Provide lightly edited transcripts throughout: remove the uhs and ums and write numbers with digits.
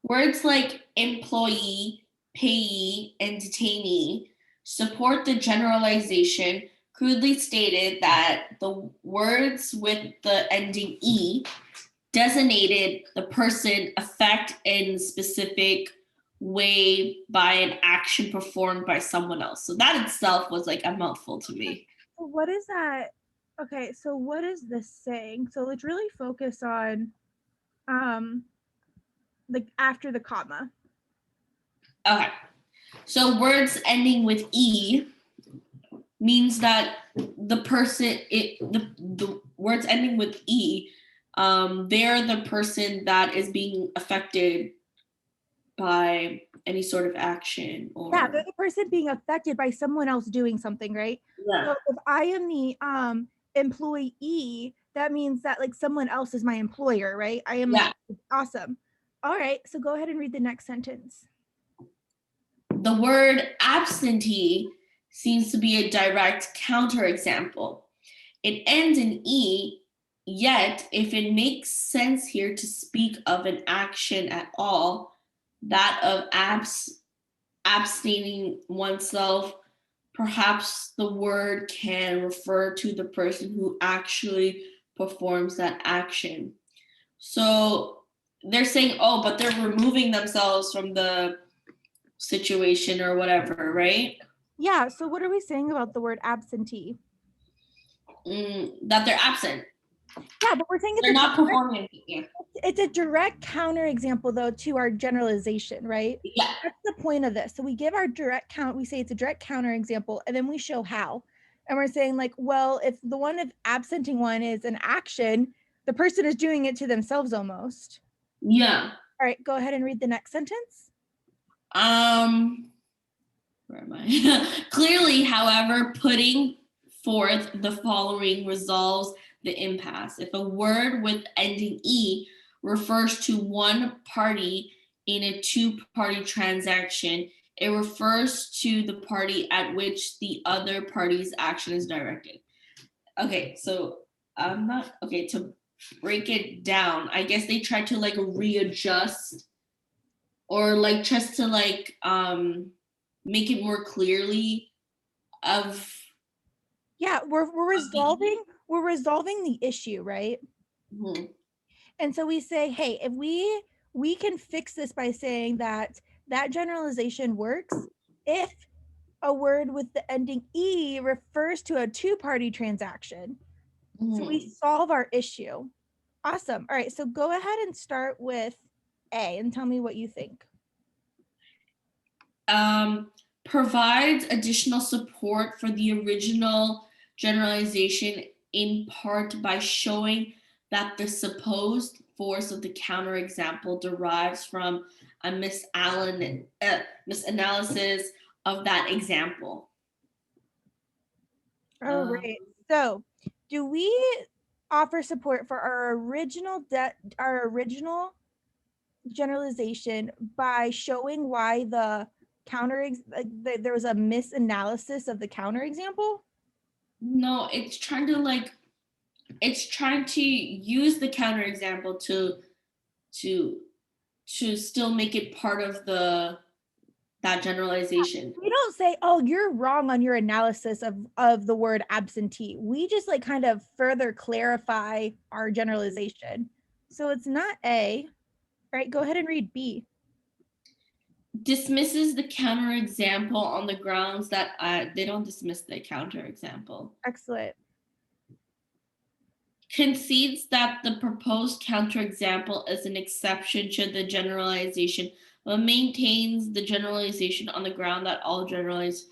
Words like employee, payee, and detainee support the generalization crudely stated that the words with the ending E designated the person effect in specific way by an action performed by someone else. So that itself was like a mouthful to me. So what is that? Okay, so what is this saying? So let's really focus on like after the comma. Okay. So words ending with E means that the person the words ending with E, they're the person that is being affected by any sort of action Yeah, they're or the person being affected by someone else doing something, right? yeah. So if I am the employee, that means that like someone else is my employer, right? I am like Yeah. awesome. All right, so go ahead and read the next sentence. The word absentee seems to be a direct counterexample. It ends in E, yet if it makes sense here to speak of an action at all, that of abstaining oneself, perhaps the word can refer to the person who actually performs that action. So they're saying, oh, but they're removing themselves from the situation or whatever, right? Yeah, so what are we saying about the word absentee? That they're absent. Yeah, but we're saying They're not performing. Yeah. it's a direct counterexample though to our generalization, right? Yeah. That's the point of this. So we give our direct count, we say it's a direct counterexample, and then we show how. And we're saying, like, well, if the one of absenting one is an action, the person is doing it to themselves almost. Yeah. All right, go ahead and read the next sentence. Where am I? Clearly, however, putting forth the following resolves the impasse. If a word with ending E refers to one party in a two-party transaction, it refers to the party at which the other party's action is directed. Okay, so I'm not okay to break it down. I guess they tried to like readjust or like just to like make it more clearly of Yeah, we're resolving the issue, right? Mhm. And so we say, hey, if we can fix this by saying that that generalization works if a word with the ending E refers to a two-party transaction. So we Mhm. solve our issue. Awesome. All right, so go ahead and start with A and tell me what you think. um, provides additional support for the original generalization in part by showing that the supposed force of the counterexample derives from a misanalysis of that example. All right. So, do we offer support for our original generalization by showing why there was a misanalysis of the counterexample? No, it's trying to use the counterexample to to still make it part of the that generalization. We don't say, "Oh, you're wrong on your analysis of the word absentee." We just like kind of further clarify our generalization. So it's not A. All right, go ahead and read B. Dismisses the counterexample on the grounds that they don't dismiss the counterexample. Excellent. Concedes that the proposed counterexample is an exception to the generalization, but maintains the generalization on the ground that all generalize.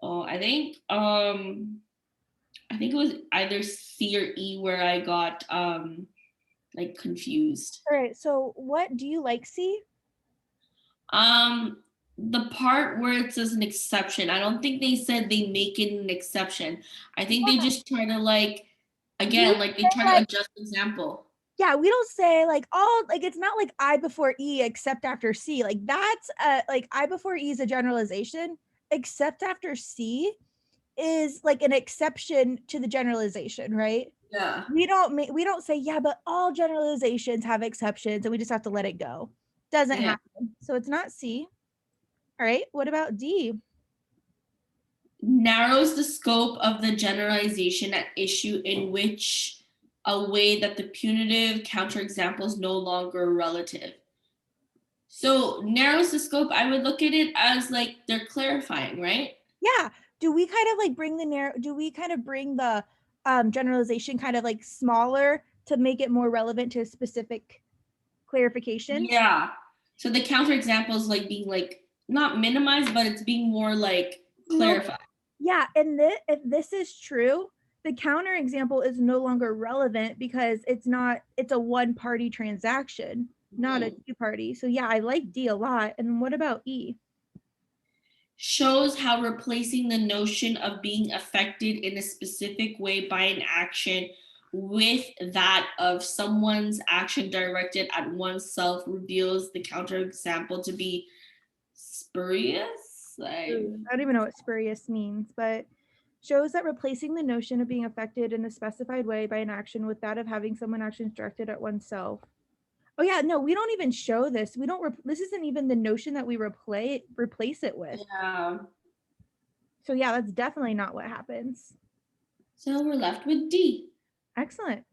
Oh, I think it was either C or E where I got like confused. All right, so what do you like, C? Um, the part where it says an exception, I don't think they said they make it an exception. I think they just try to like, We again, like they say try to like, adjust the example. yeah, we don't say like all like it's not like I before E except after C. Like that's like I before E is a generalization, except after C is like an exception to the generalization, right? Yeah. We don't say yeah, but all generalizations have exceptions and we just have to let it go. Doesn't Yeah. happen. So it's not C. All right. What about D? Narrows the scope of the generalization at issue in which a way that the punitive counterexample is no longer relative. So narrows the scope, I would look at it as like they're clarifying, right? Yeah. Do we kind of like bring the generalization kind of like smaller to make it more relevant to a specific clarification? Yeah. So the counterexample is like being like not minimized, but it's being more like No. clarified. Yeah, and if this is true, the counterexample is no longer relevant because it's a one-party transaction, not a two-party. So yeah, I like D a lot. And what about E? Shows how replacing the notion of being affected in a specific way by an action with that of someone's action directed at oneself reveals the counterexample to be spurious. I don't even know what spurious means, but shows that replacing the notion of being affected in a specified way by an action with that of having someone actions directed at oneself. Oh yeah, no, we don't even show this. We don't. This isn't even the notion that we replace it with. Yeah. So yeah, that's definitely not what happens. So we're left with D. Excellent.